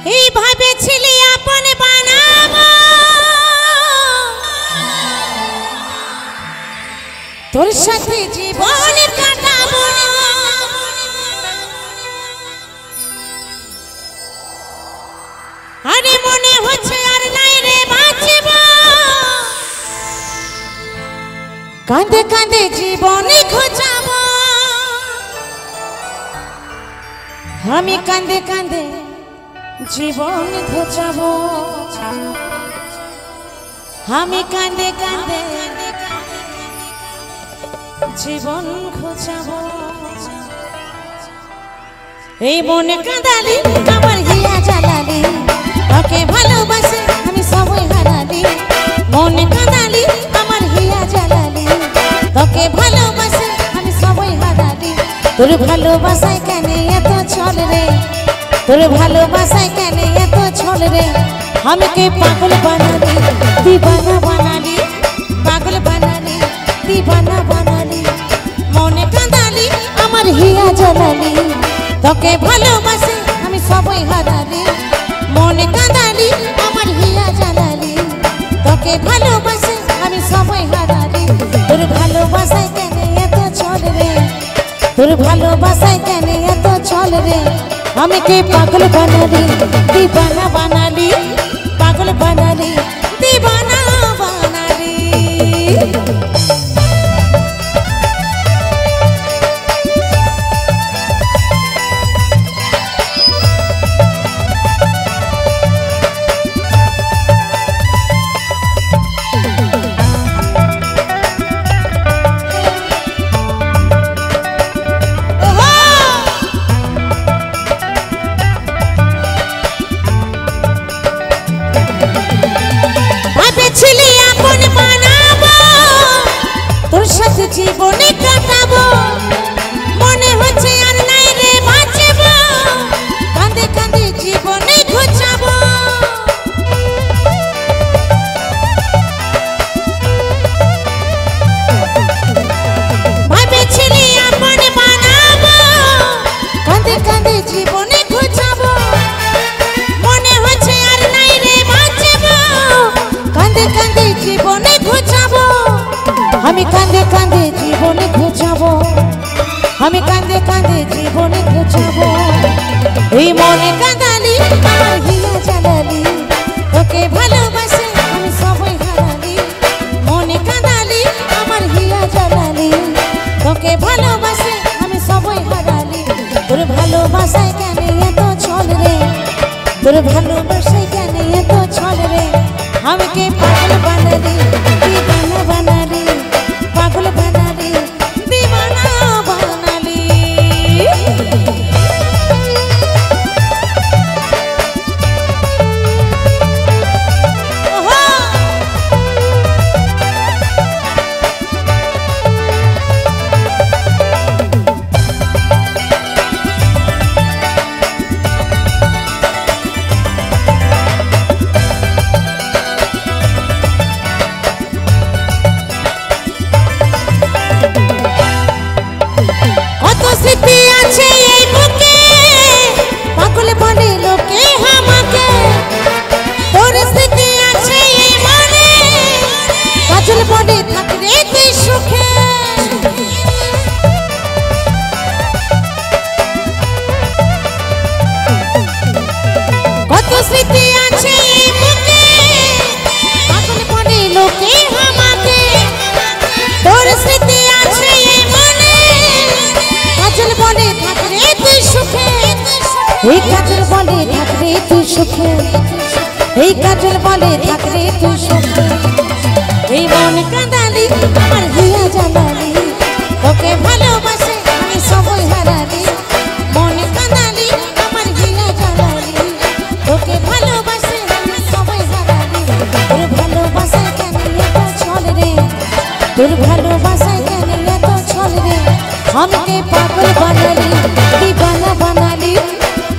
এই ভেবেছিলি আপন বানাবো তোর সাথে জীবন কাটাবো আরে মনে হচ্ছে আর নাই রে বাঁচব কাঁদে কাঁদে জীবনে খোঁজাবো আমি কাঁদে কাঁদে জীবন খোঁজাবো আমি কাঁদে কাঁদে জীবন খোঁজাবো এই মনে কাঁদালি আমার হিয়া জ্বালালি তোকে ভালোবাসে আমি সবাই হারালি মনে কাঁদালি আমার হিয়া জ্বালালি তোকে ভালোবাসে আমি সবাই হারালি তোর ভালোবাসায় কেন এত ছল রে তোর ভালোবাসায় কেন এত ছল রে আমাকে পাগল বানালি দিবানা বানালি পাগল বানালি দিবানা বানালি মনে কাঁদালি আমার হিয়া জ্বালালি তোকে ভালোবাসে আমি সবাই হারালি মনে কাঁদালি আমার হিয়া জ্বালালি তোকে ভালোবাসে আমি সবাই হারালি তোর ভালোবাসায় কেন এত ছল রে তোর ভালোবাসায় কেন এত ছল রে আমাকে পাগল বানালি দিবানা বানালি পাগল বানালি দিবানা বানালি জীবনে কাটাবো মনে হচ্ছে আর নাই রে বাঁচব কাঁদে কাঁদে জীবনে ঘুচাবো ভেবেছিলি আপন বানাবো কাঁদে কাঁদে জীবনে ঘুচাবো মনে হচ্ছে আর নাই রে বাঁচব কাঁদে কাঁদে জীবনে ঘুচাবো আমি কাঁদে কাঁদে জীবনে ঘুচাবো আমি কাঁদে কাঁদে জীবনে ঘুচাবো এই মনে কাঁদালি আমার হিয়া জ্বালালি তোকে ভালোবাসে আমি সবাই হারালি মনে কাঁদালি আমার হিয়া জ্বালালি তোকে ভালোবাসে আমি সবাই হারালি তোর ভালোবাসায় কেন এত ছল রে তোর ভালোবাসায় কেন এত ছল রে আমাকে পাগল বানালি দিবানা বানালি পাগল বানালি দিবানা বানালি এই কাজল বলে থাকবে তুই সুখে এই কাজল বলে থাকবে তুই সুখে এই মন কাঁদালি আমার হিয়া জ্বালালি তোকে ভালোবাসে আমি সবাই হারালি মন কাঁদালি আমার হিয়া জ্বালালি তোকে ভালোবাসে আমি সবাই হারালি তোর ভালোবাসায় কেন এত ছল রে তোর ভালোবাসায় কেন এত ছল রে আমাকে পাগল বানালি দিবানা বানালি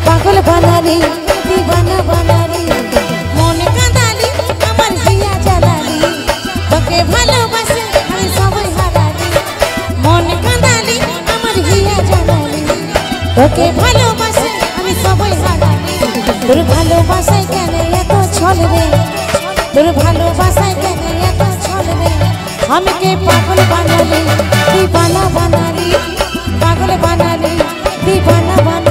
পাগল বানালি দিবানা বানালি মনে কাঁদালি আমার হিয়া জ্বালালি তোকে ভালোবাসে আমি সবাই হারালি তোর ভালোবাসায় কেন এত ছল রে, তোর ভালোবাসায় কেন এত ছল রে, আমাকে পাগল বানালি দিবানা বানালি, পাগল বানালি দিবানা বানালি।